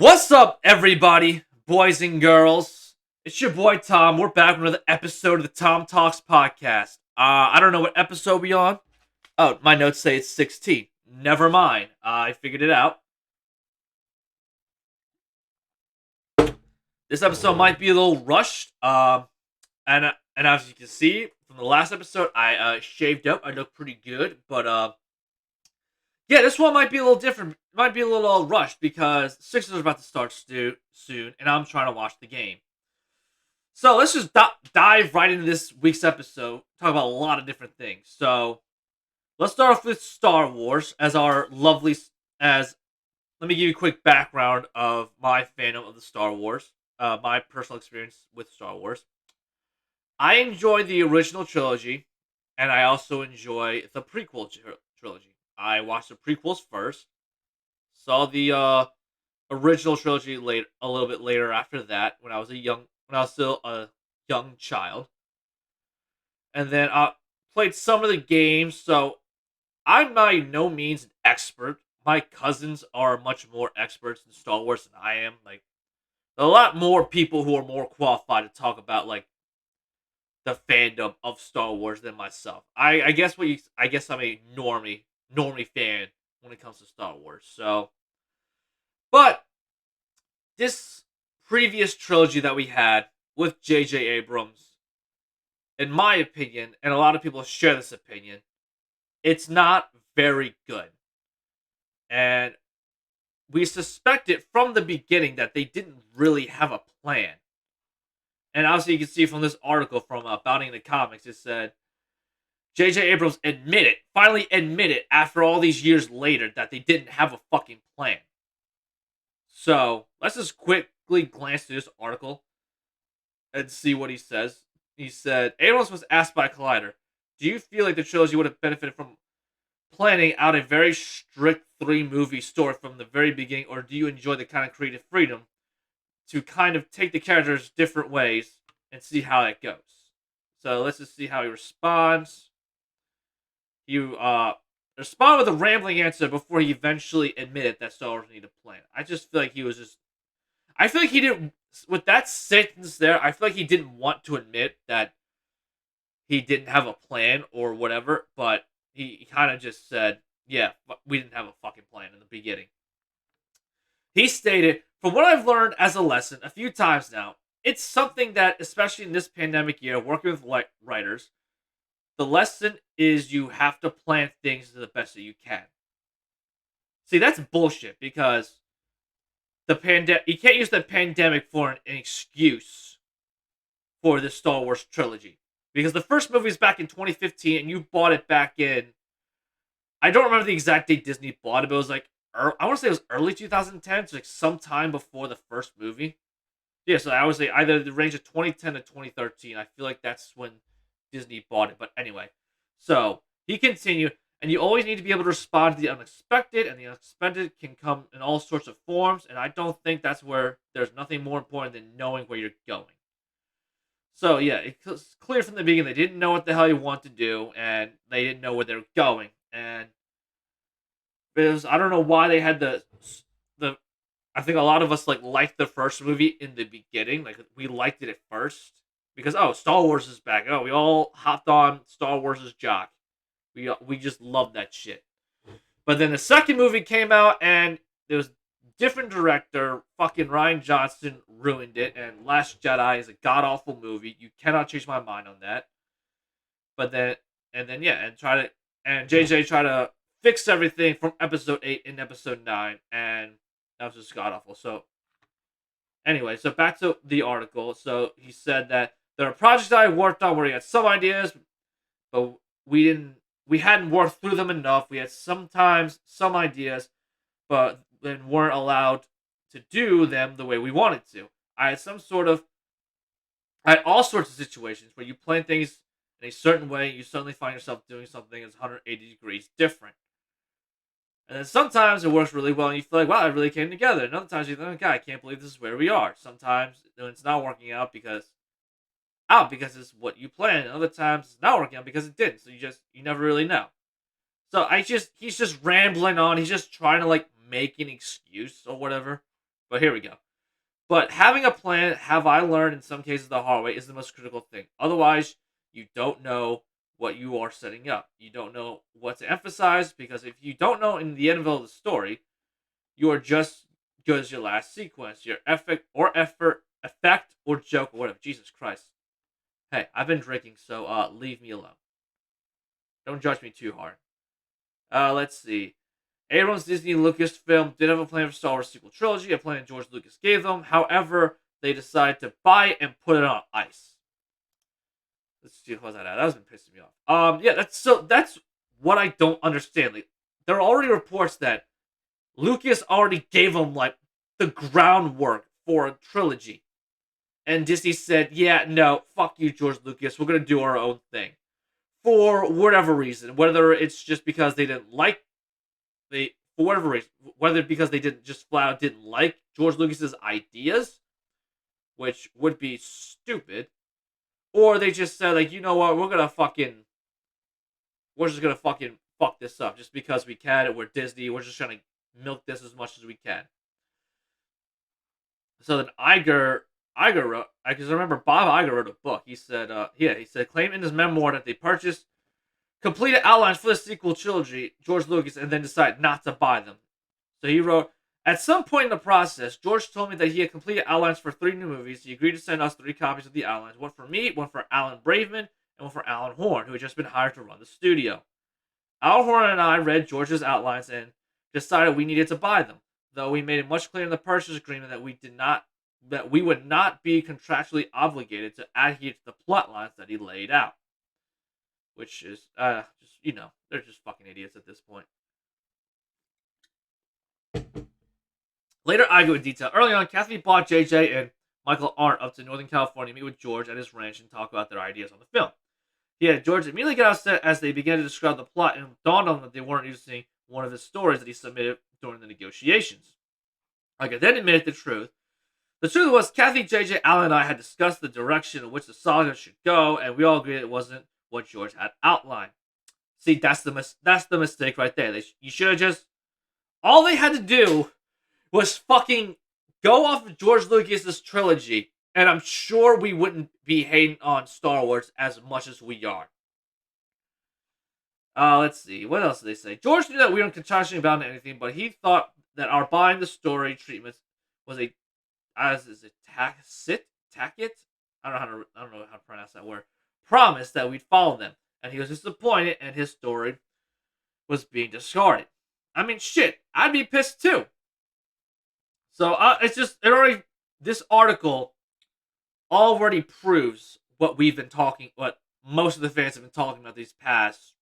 What's up, everybody, boys and girls? It's your boy Tom. We're back with another episode of the Tom Talks podcast. I don't know what episode we on. Oh, my notes say it's 16. Never mind. I figured it out. This episode might be a little rushed. And as you can see from the last episode, I shaved up. I look pretty good, but yeah, this one might be a little different. Might be a little rushed because Sixers are about to start soon, and I'm trying to watch the game. So let's just dive right into this week's episode. Talk about a lot of different things. So let's start off with Star Wars as our lovely as. Let me give you a quick background of my fandom of the Star Wars. My personal experience with Star Wars. I enjoy the original trilogy, and I also enjoy the prequel trilogy. I watched the prequels first, saw the original trilogy a little bit later after that when I was still a young child, and then played some of the games. So I'm by no means an expert. My cousins are much more experts in Star Wars than I am. Like a lot more people who are more qualified to talk about like the fandom of Star Wars than myself. I guess I guess I'm a normie fan when it comes to Star Wars. So, but this previous trilogy that we had with JJ Abrams, in my opinion, and a lot of people share this opinion, it's not very good. And we suspected from the beginning that they didn't really have a plan. And obviously, you can see from this article from Bounding in the Comics, it said JJ Abrams finally admitted after all these years later that they didn't have a fucking plan. So let's just quickly glance through this article and see what he says. He said, Abrams was asked by Collider, do you feel like the trilogy would have benefited from planning out a very strict 3-movie story from the very beginning, or do you enjoy the kind of creative freedom to kind of take the characters different ways and see how it goes? So let's just see how he responds. You respond with a rambling answer before he eventually admitted that Star Wars needed a plan. I just feel like he was just. I feel like he didn't. With that sentence there, I feel like he didn't want to admit that he didn't have a plan or whatever, but he kind of just said, yeah, we didn't have a fucking plan in the beginning. He stated, from what I've learned as a lesson a few times now, it's something that, especially in this pandemic year, working with writers, the lesson is you have to plan things to the best that you can. See, that's bullshit because you can't use the pandemic for an excuse for the Star Wars trilogy. Because the first movie is back in 2015 and you bought it back in, I don't remember the exact date Disney bought it, but it was like, I want to say it was early 2010, so like sometime before the first movie. Yeah, so I would say either the range of 2010 to 2013. I feel like that's when Disney bought it. But anyway, so he continued, and you always need to be able to respond to the unexpected, and the unexpected can come in all sorts of forms, and I don't think that's where there's nothing more important than knowing where you're going. So yeah, it's clear from the beginning they didn't know what the hell you want to do, and they didn't know where they were going, and because I don't know why they had the I think a lot of us liked the first movie in the beginning. Like we liked it at first because Star Wars is back. Oh, we all hopped on Star Wars' jock. We just loved that shit. But then the second movie came out and there was different director. Fucking Rian Johnson ruined it, and Last Jedi is a god awful movie. You cannot change my mind on that. But then JJ tried to fix everything from episode 8 in episode 9, and that was just god awful. So anyway, so back to the article. So he said that there are projects that I worked on where he had some ideas, but we hadn't worked through them enough. We had sometimes some ideas, but then weren't allowed to do them the way we wanted to. I had all sorts of situations where you plan things in a certain way, you suddenly find yourself doing something that's 180 degrees different. And then sometimes it works really well and you feel like, wow, it really came together. And other times you think, okay, I can't believe this is where we are. Sometimes it's not working out because it's what you planned. And other times it's not working out because it didn't. So you never really know. So he's just rambling on. He's just trying to make an excuse or whatever. But here we go. But having a plan, have I learned in some cases the hard way, is the most critical thing. Otherwise, you don't know what you are setting up. You don't know what to emphasize, because if you don't know in the end of the story, you are just good as your last sequence, your effect or joke or whatever. Jesus Christ. Hey, I've been drinking, so leave me alone. Don't judge me too hard. Let's see. Abrams Disney Lucasfilm did have a plan for Star Wars sequel trilogy, a plan George Lucas gave them. However, they decided to buy it and put it on ice. Let's see what's that at. That was been pissing me off. Yeah, that's what I don't understand. Like, there are already reports that Lucas already gave them like the groundwork for a trilogy. And Disney said, yeah, no, fuck you, George Lucas. We're going to do our own thing. For whatever reason. Whether it's just because they didn't like for whatever reason, whether because they didn't just flat out didn't like George Lucas's ideas, which would be stupid, or they just said like, you know what, we're just gonna fucking fuck this up just because we can, and we're Disney, we're just trying to milk this as much as we can. So then Iger wrote, because I remember Bob Iger wrote a book. He said, he said, claim in his memoir that they purchased completed outlines for the sequel trilogy, George Lucas, and then decided not to buy them. So he wrote, at some point in the process, George told me that he had completed outlines for 3 new movies. He agreed to send us 3 copies of the outlines, one for me, one for Alan Braveman, and one for Alan Horn, who had just been hired to run the studio. Alan Horn and I read George's outlines and decided we needed to buy them, though we made it much clear in the purchase agreement that we would not be contractually obligated to adhere to the plot lines that he laid out. Which is, they're just fucking idiots at this point. Later, I go in detail. Early on, Kathy brought JJ and Michael Arndt up to Northern California to meet with George at his ranch and talk about their ideas on the film. He had George immediately get upset as they began to describe the plot, and it dawned on them that they weren't using one of his stories that he submitted during the negotiations. I could then admit the truth. The truth was, Kathy, JJ, Alan, and I had discussed the direction in which the saga should go, and we all agreed it wasn't what George had outlined. See, that's the mistake right there. You should have just, all they had to do was fucking go off of George Lucas's trilogy, and I'm sure we wouldn't be hating on Star Wars as much as we are. Let's see. What else did they say? George knew that we weren't contractually bound to anything, but he thought that our buying the story treatments was a tacit? I don't know how to pronounce that word. Promise that we'd follow them, and he was disappointed, and his story was being discarded. I mean, shit, I'd be pissed too. So this article already proves what most of the fans have been talking about these past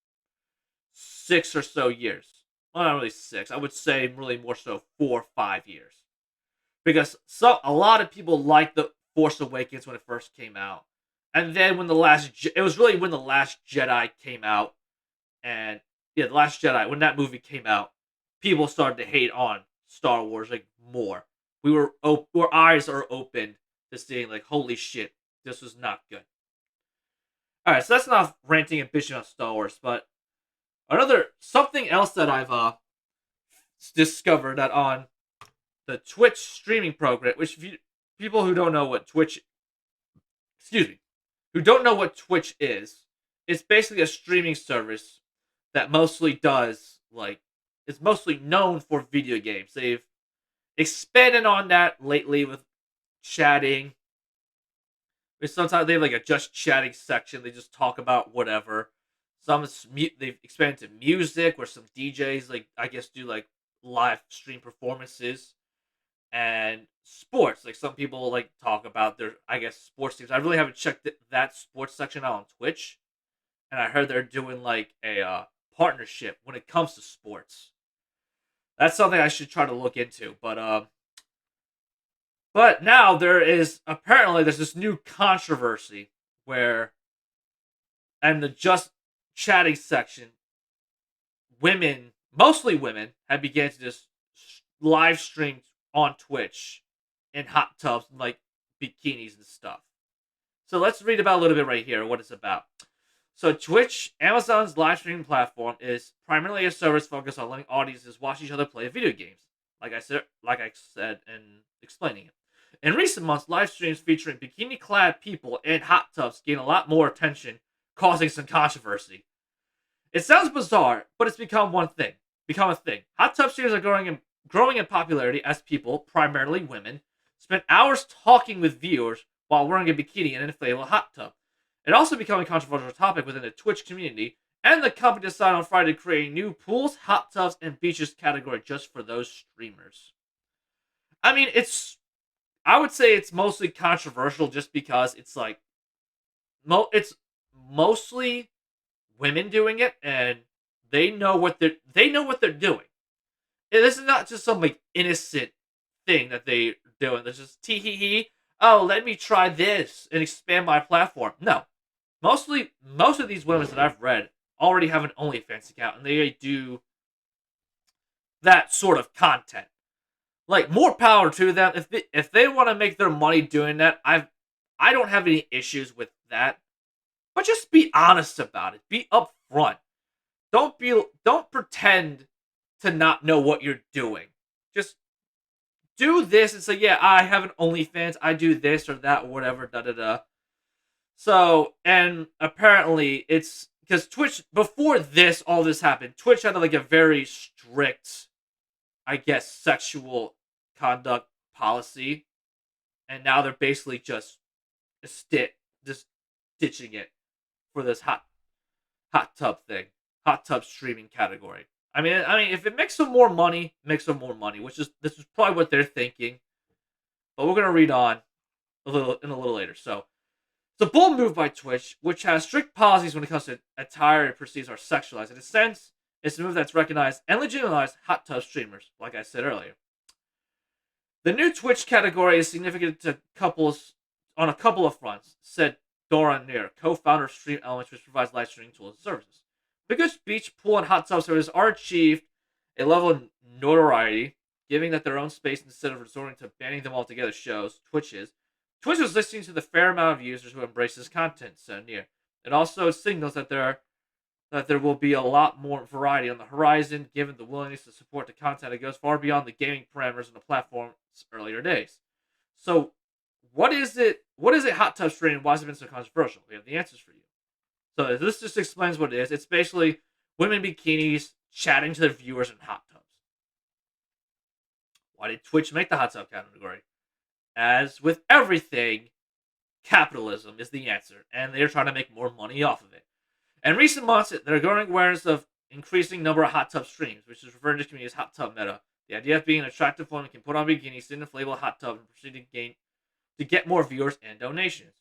6 or so years. Well, not really 6. I would say really more so 4 or 5 years. Because a lot of people liked The Force Awakens when it first came out. And then when The Last Jedi came out, and The Last Jedi, when that movie came out, people started to hate on Star Wars like more. Our eyes are opened to seeing like, holy shit, this was not good. All right, so that's enough ranting and bitching on Star Wars. But something else that I've discovered that on the Twitch streaming program, which people who don't know what Twitch is, it's basically a streaming service that mostly does, like, it's mostly known for video games. They've expanded on that lately with chatting. Sometimes they have like a just chatting section. They just talk about whatever. They've expanded to music, where some DJs, like, I guess, do like live stream performances, and sports. Like, some people like talk about their, I guess, sports teams. I really haven't checked that sports section out on Twitch, and I heard they're doing like a partnership when it comes to sports. That's something I should try to look into. But now there's this new controversy where, and the just chatting section, mostly women, have began to just live stream on Twitch in hot tubs and like bikinis and stuff. So let's read about a little bit right here what it's about. So Twitch, Amazon's live streaming platform, is primarily a service focused on letting audiences watch each other play video games. like I said, and explaining it. In recent months, live streams featuring bikini-clad people in hot tubs gain a lot more attention, causing some controversy. It sounds bizarre, but it's become a thing. Hot tub streams are growing in popularity as people, primarily women, spend hours talking with viewers while wearing a bikini in an inflatable hot tub. It also became a controversial topic within the Twitch community, and the company decided on Friday to create a new pools, hot tubs, and beaches category just for those streamers. I mean, I would say it's mostly controversial just because it's like it's mostly women doing it, and they know what they're doing. And this is not just some like innocent thing that they're doing. There's just tee hee hee. Oh, let me try this and expand my platform. No, most of these women that I've read already have an OnlyFans account, and they do that sort of content. Like, more power to them. If they want to make their money doing that, I don't have any issues with that. But just be honest about it. Be upfront. Don't pretend to not know what you're doing. Just do this and say, yeah, I have an OnlyFans. I do this or that or whatever. Da da da. So, and apparently it's because Twitch, before all this happened, Twitch had like a very strict, I guess, sexual conduct policy, and now they're basically just ditching it for this hot tub thing, hot tub streaming category. I mean, if it makes them more money, which is this is probably what they're thinking. But we're gonna read on a little later. So it's a bold move by Twitch, which has strict policies when it comes to attire it perceives are sexualized. In a sense, it's a move that's recognized and legitimized hot tub streamers, like I said earlier. The new Twitch category is significant to couples on a couple of fronts, said Dora Neer, co-founder of Stream Elements, which provides live streaming tools and services. Because beach, pool, and hot tub services are achieved a level of notoriety, giving that their own space instead of resorting to banning them altogether shows, Twitch is listening to the fair amount of users who embrace this content, said Neer. It also signals that there will be a lot more variety on the horizon, given the willingness to support the content that goes far beyond the gaming parameters of the platform's earlier days. So, what is it? What is it? Hot tub streaming? Why has it been so controversial? We have the answers for you. So this just explains what it is. It's basically women in bikinis chatting to their viewers in hot tubs. Why did Twitch make the hot tub category? As with everything, capitalism is the answer, and they're trying to make more money off of it. In recent months, they're growing awareness of increasing number of hot tub streams, which is referred to the community as hot tub meta. The idea of being an attractive woman can put on bikinis, sit in an inflatable hot tub, and proceed to get more viewers and donations.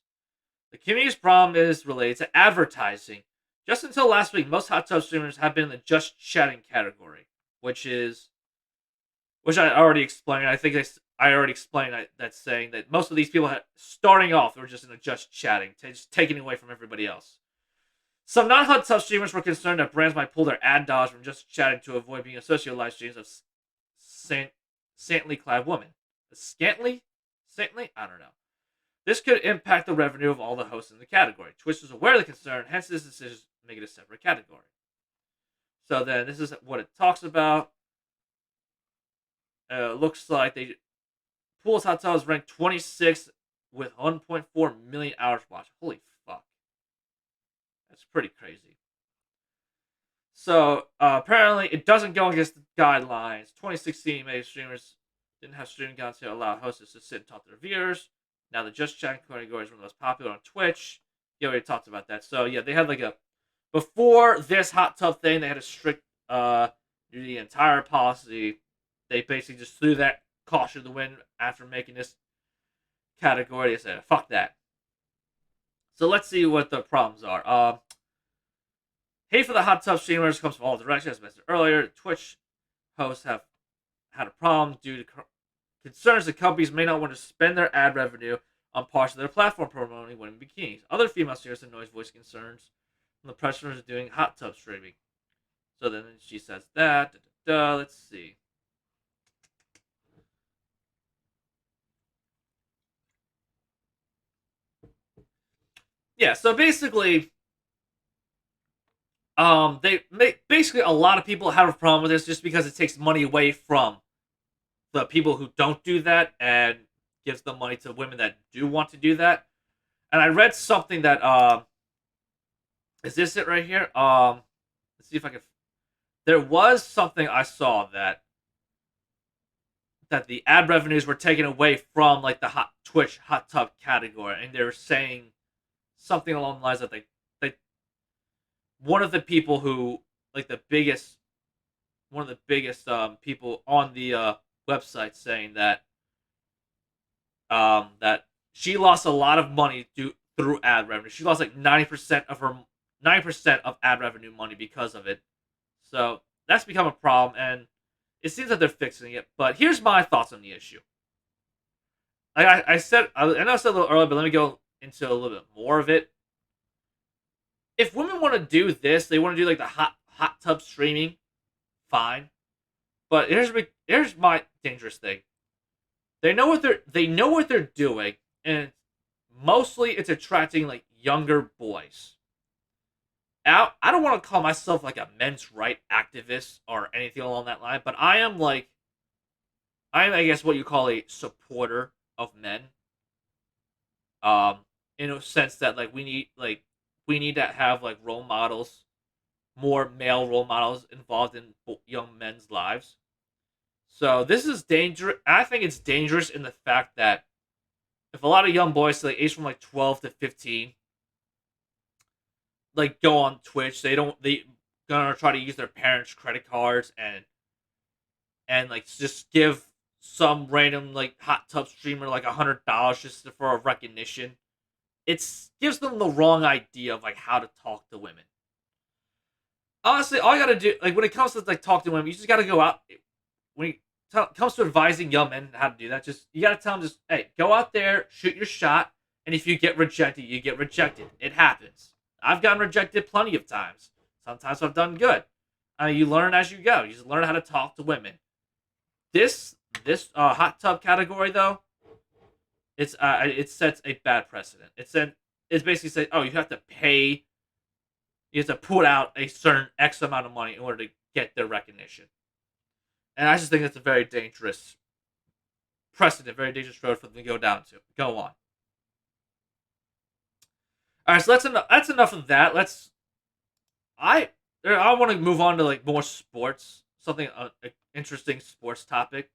The community's problem is related to advertising. Just until last week, most hot tub streamers have been in the just chatting category, which I already explained. I think I already explained that saying that most of these people starting off were just in a just chatting, just taking away from everybody else. Some non-hot tub streamers were concerned that brands might pull their ad dollars from just chatting to avoid being associated with live streams of scantily clad women. Scantily? I don't know. This could impact the revenue of all the hosts in the category. Twitch is aware of the concern, hence this decision to make it a separate category. So then, this is what it talks about. Looks like Pool's Hot Tubs ranked 26 with 1.4 million hours watched. Holy fuck. That's pretty crazy. So, apparently, it doesn't go against the guidelines. 2016, many streamers didn't have streaming guidelines to allow hosts to sit and talk to their viewers. Now, the Just Chatting category is one of the most popular on Twitch. Yeah, we already talked about that. So, yeah, they had before this hot tub thing, they had a strict the entire policy. They basically just threw that caution to the wind after making this category. They said, fuck that. So let's see what the problems are. Hate for the hot tub streamers comes from all directions. As I mentioned earlier, Twitch hosts have had a problem due to concerns that companies may not want to spend their ad revenue on parts of their platform promoting women in bikinis. Other female streamers have noise voice concerns from the pressures of doing hot tub streaming. So then she says that. Let's see. Yeah, so basically, basically a lot of people have a problem with this just because it takes money away from the people who don't do that and gives the money to women that do want to do that. And I read something that is this it right here? Let's see if I can. There was something I saw that the ad revenues were taken away from like the hot Twitch hot tub category, and they were saying something along the lines of they one of the people who like the biggest one of the biggest people on the website saying that she lost a lot of money through ad revenue. She lost like 90% of ad revenue money because of it. So that's become a problem, and it seems that they're fixing it. But here's my thoughts on the issue. Like I said, I know I said a little earlier, but let me go into a little bit more of it. If women want to do this, they want to do like the hot tub streaming, fine. But here's my dangerous thing. They know what they're doing, and mostly it's attracting like younger boys. Now, I don't want to call myself like a men's right activist or anything along that line, but I guess what you call a supporter of men. Um, in a sense that we need to have like role models, more male role models involved in young men's lives. So this is dangerous. I think it's dangerous in the fact that if a lot of young boys, like age from like 12 to 15, like go on Twitch, they gonna try to use their parents' credit cards and like just give some random like hot tub streamer like $100 just for a recognition. It gives them the wrong idea of like how to talk to women. Honestly, all you gotta do, like when it comes to like talk to women, you just gotta go out. When it comes to advising young men how to do that, just you gotta tell them just, hey, go out there, shoot your shot, and if you get rejected, you get rejected. It happens. I've gotten rejected plenty of times. Sometimes I've done good. You learn as you go. You just learn how to talk to women. This hot tub category though, it sets a bad precedent. It's basically saying, oh, you have to pay, you have to put out a certain X amount of money in order to get their recognition. And I just think it's a very dangerous precedent, very dangerous road for them to go on. All right, so that's enough of that. I want to move on to like more sports, something an interesting sports topic.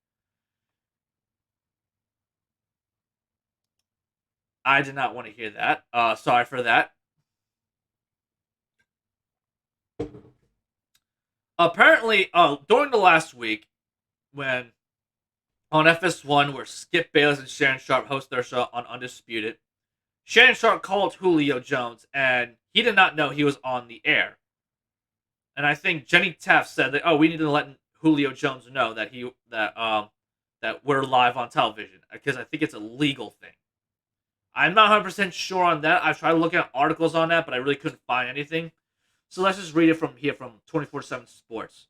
I did not want to hear that. Sorry for that. Apparently, during the last week, when on FS1, where Skip Bayless and Shannon Sharpe host their show on Undisputed, Shannon Sharpe called Julio Jones, and he did not know he was on the air. And I think Jenny Taft said that, oh, we need to let Julio Jones know that we're live on television, because I think it's a legal thing. I'm not 100% sure on that. I've tried looking at articles on that, but I really couldn't find anything. So let's just read it from here from 24/7 Sports.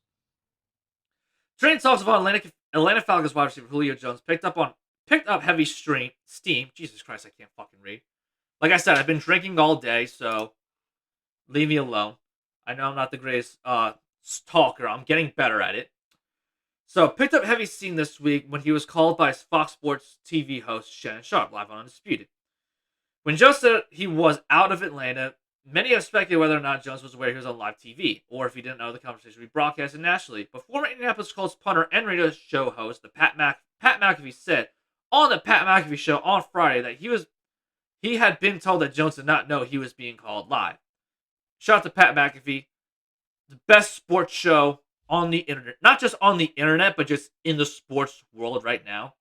Training talks about Atlanta Falcons wide receiver Julio Jones picked up heavy steam. Jesus Christ, I can't fucking read. Like I said, I've been drinking all day, so leave me alone. I know I'm not the greatest talker. I'm getting better at it. So picked up heavy steam this week when he was called by Fox Sports TV host Shannon Sharpe live on Undisputed. When Jones said he was out of Atlanta, many have speculated whether or not Jones was aware he was on live TV, or if he didn't know the conversation would be broadcasted nationally. But former Indianapolis Colts punter and radio show host Pat McAfee said on the Pat McAfee show on Friday that he had been told that Jones did not know he was being called live. Shout out to Pat McAfee, the best sports show on the internet, not just on the internet, but just in the sports world right now.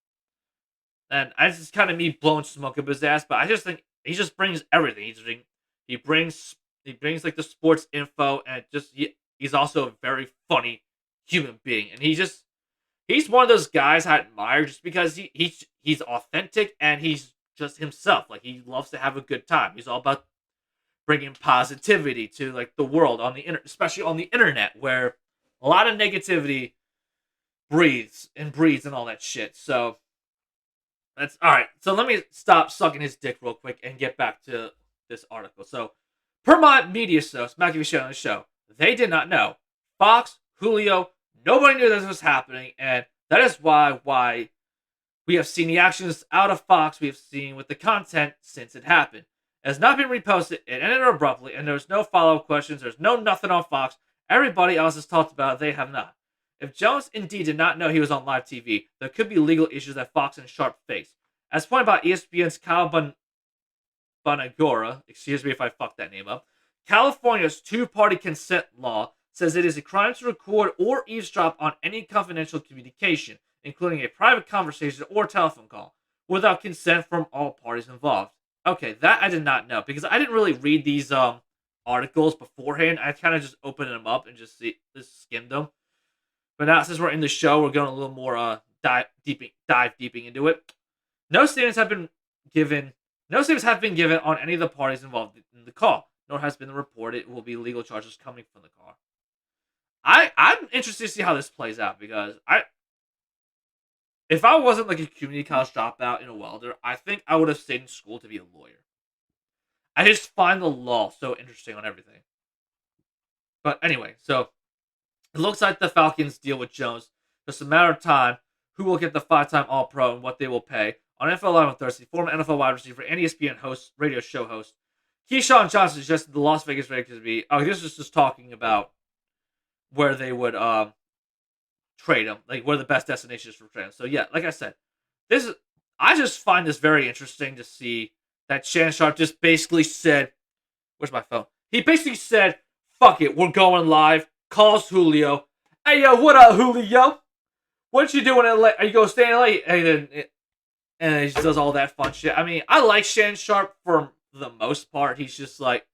And I just kind of me blowing smoke up his ass, but I just think he just brings everything. He brings like the sports info, and he's also a very funny human being, and he's one of those guys I admire just because he's authentic and he's just himself. Like he loves to have a good time. He's all about bringing positivity to like the world on the internet, especially on the internet where a lot of negativity breathes and all that shit. So that's all right. So let me stop sucking his dick real quick and get back to this article. So, per my media source, McAfee show on the show, they did not know. Fox, Julio, nobody knew this was happening, and That is why we have seen the actions out of Fox. We have seen with the content since it happened. It has not been reposted. It ended abruptly, and there's no follow-up questions. There's no nothing on Fox. Everybody else has talked about it. They have not. If Jones indeed did not know he was on live TV, there could be legal issues that Fox and Sharpe face. As pointed by ESPN's Kyle Bonagora, excuse me if I fucked that name up, California's two-party consent law says it is a crime to record or eavesdrop on any confidential communication, including a private conversation or telephone call, without consent from all parties involved. Okay, that I did not know because I didn't really read these articles beforehand. I kind of just opened them up and just skimmed them. But now since we're in the show, we're going a little more dive deeping into it. No statements have been given. No statements have been given on any of the parties involved in the call, nor has been reported it will be legal charges coming from the call. I'm interested to see how this plays out because if I wasn't like a community college dropout in a welder, I think I would have stayed in school to be a lawyer. I just find the law so interesting on everything. But anyway, so it looks like the Falcons deal with Jones. Just a matter of time who will get the 5-time All-Pro and what they will pay. On NFL Live on Thursday, former NFL wide receiver and ESPN host, radio show host, Keyshawn Johnson suggested the Las Vegas Raiders would be. Oh, this was just talking about where they would trade him, like where the best destination is for trade him. So yeah, like I said, I just find this very interesting to see that Shannon Sharpe just basically said, "Where's my phone?" He basically said, "Fuck it, we're going live." Calls Julio, "Hey yo, what up, Julio? What you doing in LA? Are you gonna stay in LA?" And he just does all that fun shit. I mean, I like Shannon Sharpe for the most part. He's just like,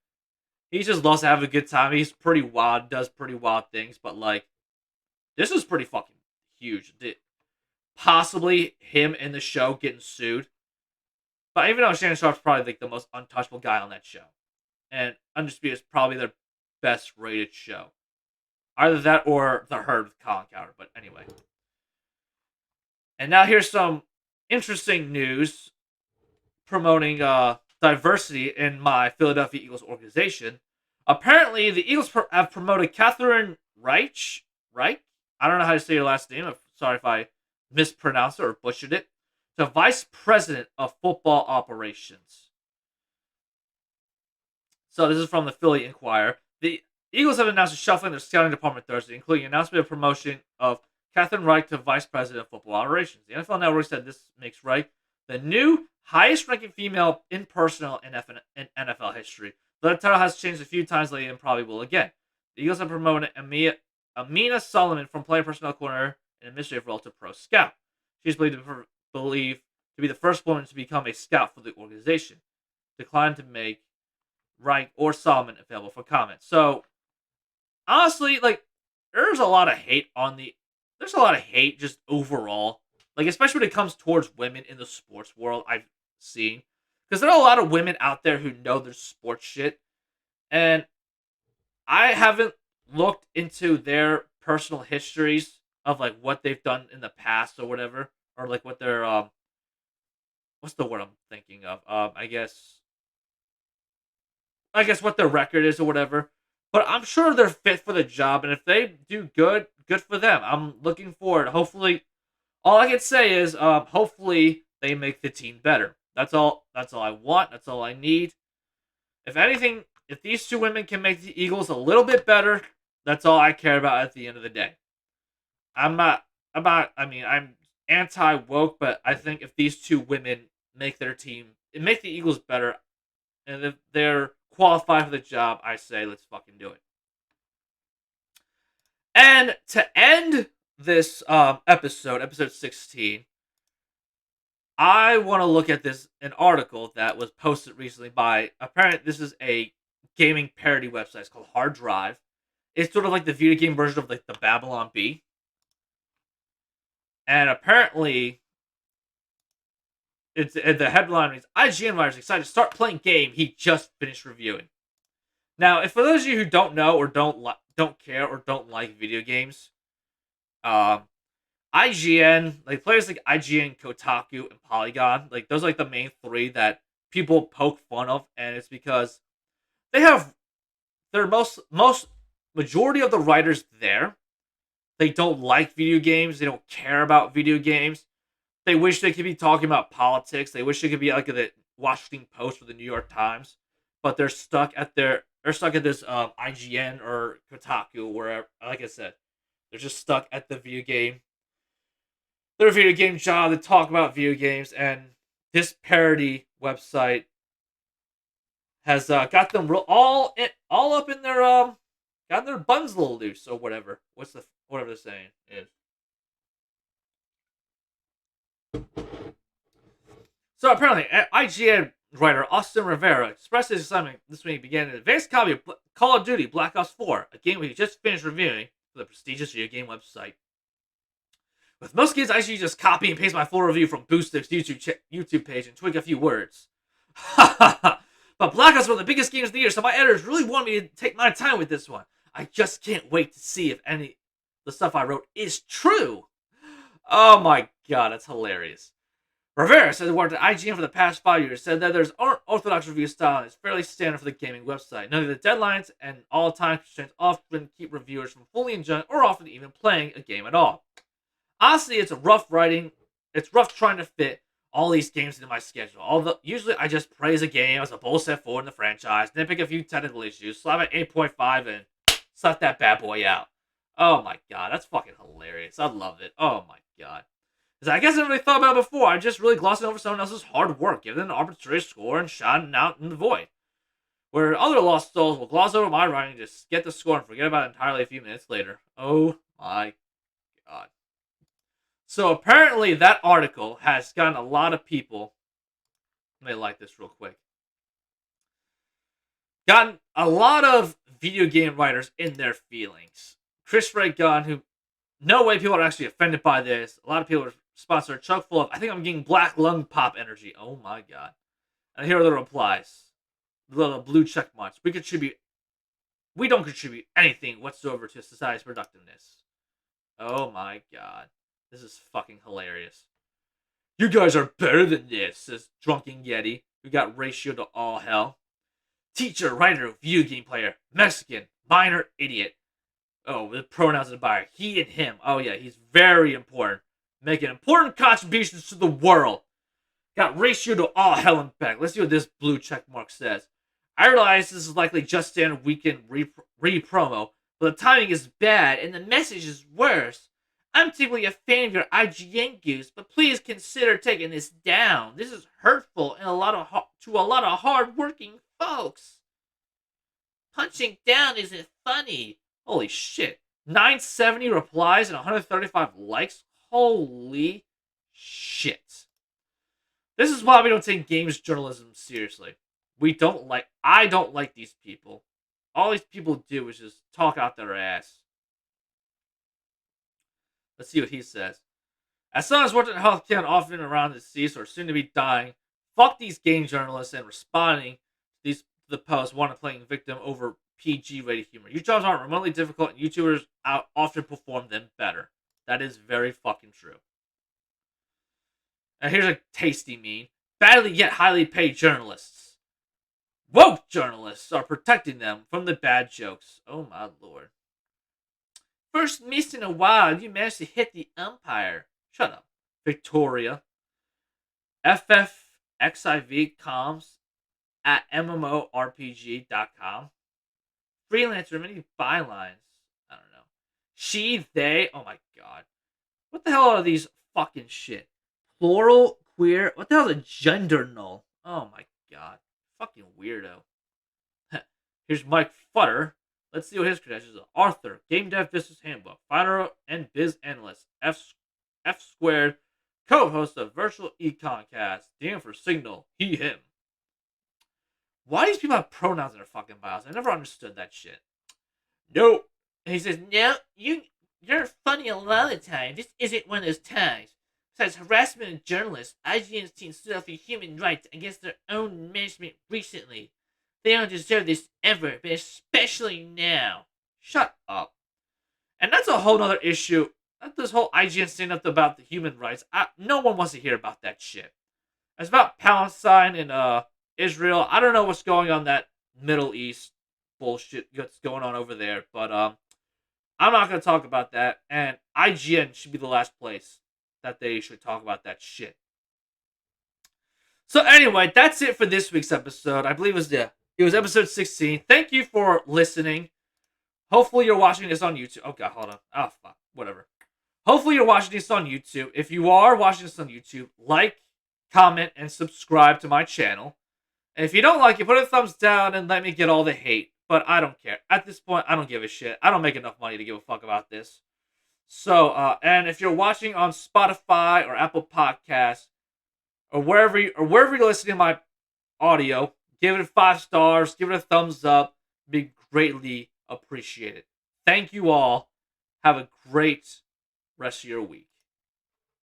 he just loves to have a good time. He's pretty wild, does pretty wild things, but like, this is pretty fucking huge. Possibly him in the show getting sued. But even though Shannon Sharpe's probably like the most untouchable guy on that show. And Undisputed is probably their best rated show. Either that or The Herd with Colin Cowherd. But anyway. And now here's some interesting news promoting diversity in my Philadelphia Eagles organization. Apparently, the Eagles have promoted Catherine Reich. Right? I don't know how to say your last name. I'm sorry if I mispronounced it or butchered it. To Vice President of Football Operations. So this is from the Philly Inquirer. The Eagles have announced a shuffling their scouting department Thursday, including an announcement of promotion of Catherine Reich to Vice President of Football Operations. The NFL Network said this makes Reich the new highest-ranking female in personnel in NFL history. The title has changed a few times lately and probably will again. The Eagles have promoted Amina Solomon from player personnel coordinator in administrative role to pro scout. She's believed to be the first woman to become a scout for the organization. Declined to make Reich or Solomon available for comment. So, honestly, like, there's a lot of hate just overall. Like, especially when it comes towards women in the sports world, I've seen. Because there are a lot of women out there who know their sports shit. And I haven't looked into their personal histories of, like, what they've done in the past or whatever. Or, like, what their, what's the word I'm thinking of? I guess what their record is or whatever. But I'm sure they're fit for the job. And if they do good for them. I'm looking forward. Hopefully, all I can say is, hopefully they make the team better. That's all I want. That's all I need. If anything, if these two women can make the Eagles a little bit better, that's all I care about at the end of the day. I'm anti-woke, but I think if these two women make their team, make the Eagles better, and if they're qualified for the job, I say let's fucking do it. And to end this episode 16, I want to look at an article that was posted recently by, apparently this is a gaming parody website. It's called Hard Drive. It's sort of like the video game version of like the Babylon Bee. And apparently, the headline reads, IGN writer is excited to start playing game he just finished reviewing. Now, if for those of you who don't know or don't care or don't like video games, IGN, like players like IGN, Kotaku, and Polygon, like those are like the main three that people poke fun of, and it's because they have their most majority of the writers there. They don't like video games. They don't care about video games. They wish they could be talking about politics. They wish they could be like the Washington Post or the New York Times, but they're stuck at this IGN or Kotaku, wherever. Like I said, they're just stuck at the video game. Their video game job to talk about video games, and this parody website has got them all up in their got their buns a little loose or whatever. Whatever they're saying is. So apparently, IGN writer Austin Rivera expressed his excitement this week began an advanced copy of Call of Duty Black Ops 4, a game he just finished reviewing for the prestigious video game website. With most games, I usually just copy and paste my full review from Boostic's YouTube page and tweak a few words. But Black Ops is one of the biggest games of the year, so my editors really want me to take my time with this one. I just can't wait to see if any of the stuff I wrote is true. Oh my god, that's hilarious. Rivera said he worked at IGN for the past 5 years, said that there's unorthodox review style and is fairly standard for the gaming website. None of the deadlines and all-time constraints often keep reviewers from fully enjoying or often even playing a game at all. Honestly, it's rough trying to fit all these games into my schedule. Although usually I just praise a game as a bold step forward in the franchise, nitpick a few technical issues, slap at 8.5, and slap that bad boy out. Oh my god, that's fucking hilarious. I love it. Oh my god. Because I guess I never really thought about it before. I'm just really glossing over someone else's hard work, giving them an arbitrary score and shouting out in the void. Where other lost souls will gloss over my writing, just get the score and forget about it entirely a few minutes later. Oh my god. So apparently that article has gotten a lot of people. Let me like this real quick. Gotten a lot of video game writers in their feelings. Chris Ray Gunn, who no way people are actually offended by this. A lot of people are sponsored chock full of, I think I'm getting black lung pop energy. Oh my god. And here are the replies. The little blue check marks. We don't contribute anything whatsoever to society's productiveness. Oh my god. This is fucking hilarious. You guys are better than this, says Drunken Yeti, who got ratioed to all hell. Teacher, writer, video game player, Mexican, minor, idiot. Oh, the pronouns in the bio. He and him. Oh yeah, he's very important. Making important contributions to the world. Got ratioed to all hell and back. Let's see what this blue check mark says. I realize this is likely just standard weekend re-promo, but the timing is bad and the message is worse. I'm typically a fan of your IGN goose, but please consider taking this down. This is hurtful and to a lot of hard-working folks. Punching down isn't funny. Holy shit. 970 replies and 135 likes? Holy shit. This is why we don't take games journalism seriously. I don't like these people. All these people do is just talk out their ass. Let's see what he says. As someone who's worked in healthcare and often around deceased or soon to be dying, fuck these game journalists and responding to the posts want to playing victim over PG rated humor. Your jobs aren't remotely difficult and YouTubers often perform them better. That is very fucking true. And here's a tasty meme. Badly yet highly paid journalists. Woke journalists are protecting them from the bad jokes. Oh my lord. First miss in a while, you managed to hit the umpire. Shut up. Victoria. FFXIV comms at MMORPG.com. Freelancer, many bylines. I don't know. She, they. Oh my god. What the hell are these fucking shit? Plural, queer. What the hell is a gender null? Oh my god. Fucking weirdo. Here's Mike Futter. Let's see what his credentials are. Arthur, Game Dev Business Handbook, fighter and biz analyst, F squared, co-host of Virtual Econcast, DM for Signal, he, him. Why do these people have pronouns in their fucking bios? I never understood that shit. No. And he says, no, you're funny a lot of the time. This isn't one of those times. Besides harassment of journalists, IGN's team stood up for human rights against their own management recently. They don't deserve this ever, but especially now. Shut up. And that's a whole nother issue. This whole IGN stand up about the human rights. No one wants to hear about that shit. It's about Palestine and Israel. I don't know what's going on that Middle East bullshit that's going on over there, but I'm not going to talk about that. And IGN should be the last place that they should talk about that shit. So anyway, that's it for this week's episode. I believe it was episode 16. Thank you for listening. Hopefully you're watching this on YouTube. Oh god, hold on. Oh fuck, whatever. Hopefully you're watching this on YouTube. If you are watching this on YouTube, like, comment, and subscribe to my channel. And if you don't like it, put a thumbs down and let me get all the hate. But I don't care. At this point, I don't give a shit. I don't make enough money to give a fuck about this. So, and if you're watching on Spotify or Apple Podcasts or wherever you're listening to my audio, give it 5 stars, give it a thumbs up. It'd be greatly appreciated. Thank you all. Have a great rest of your week.